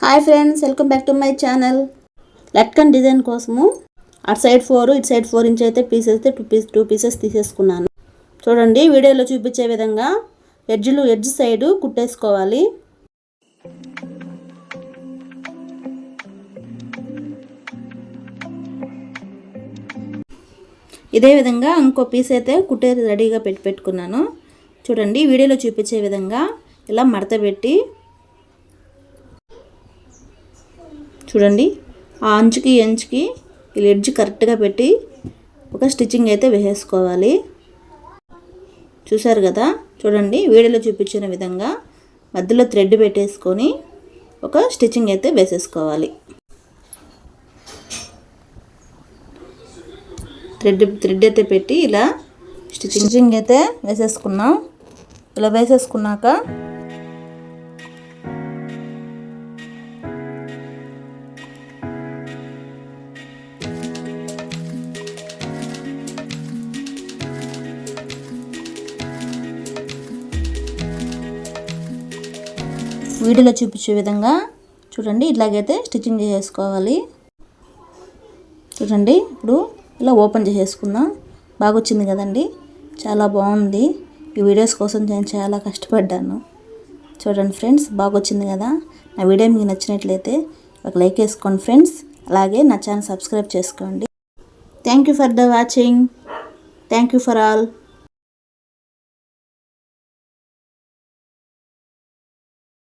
Hi friends, welcome back to my channel. Latkan design కోసము అటు side 4 ఇటు సైడ్ 4 ఇంచ్ అయితే పీస్ అయితే టూ పీసెస్ తీసేసుకున్నాను. చూడండి, వీడియోలో చూపించే విధంగా ఎడ్జ్ సైడ్ కుట్టేసుకోవాలి. ఇదే విధంగా ఇంకో పీస్ అయితే కుట్టే రెడీగా పెట్టుకున్నాను. చూడండి, వీడియోలో చూపించే విధంగా ఇలా మడత పెట్టి చూడండి, ఆ అంచుకి ఎంచుకి ఇలా ఎడ్జ్ కరెక్ట్గా పెట్టి ఒక స్టిచ్చింగ్ అయితే వేసేసుకోవాలి. చూసారు కదా, చూడండి వీడియోలో చూపించిన విధంగా మధ్యలో థ్రెడ్ పెట్టేసుకొని ఒక స్టిచ్చింగ్ అయితే వేసేసుకోవాలి. థ్రెడ్ అయితే పెట్టి ఇలా స్టిచ్చింగ్ అయితే వేసేసుకున్నాం. ఇలా వేసేసుకున్నాక వీడియోలో చూపించే విధంగా చూడండి ఇలాగైతే స్టిచ్చింగ్ చేసేసుకోవాలి. చూడండి, ఇప్పుడు ఇలా ఓపెన్ చేసేసుకుందాం. బాగా వచ్చింది కదండి, చాలా బాగుంది. ఈ వీడియోస్ కోసం నేను చాలా కష్టపడ్డాను. చూడండి ఫ్రెండ్స్, బాగా వచ్చింది కదా. నా వీడియో మీకు నచ్చినట్లయితే ఒక లైక్ వేసుకోండి ఫ్రెండ్స్. అలాగే నా ఛానల్ సబ్స్క్రైబ్ చేసుకోండి. Thank you for the watching. Thank you for all.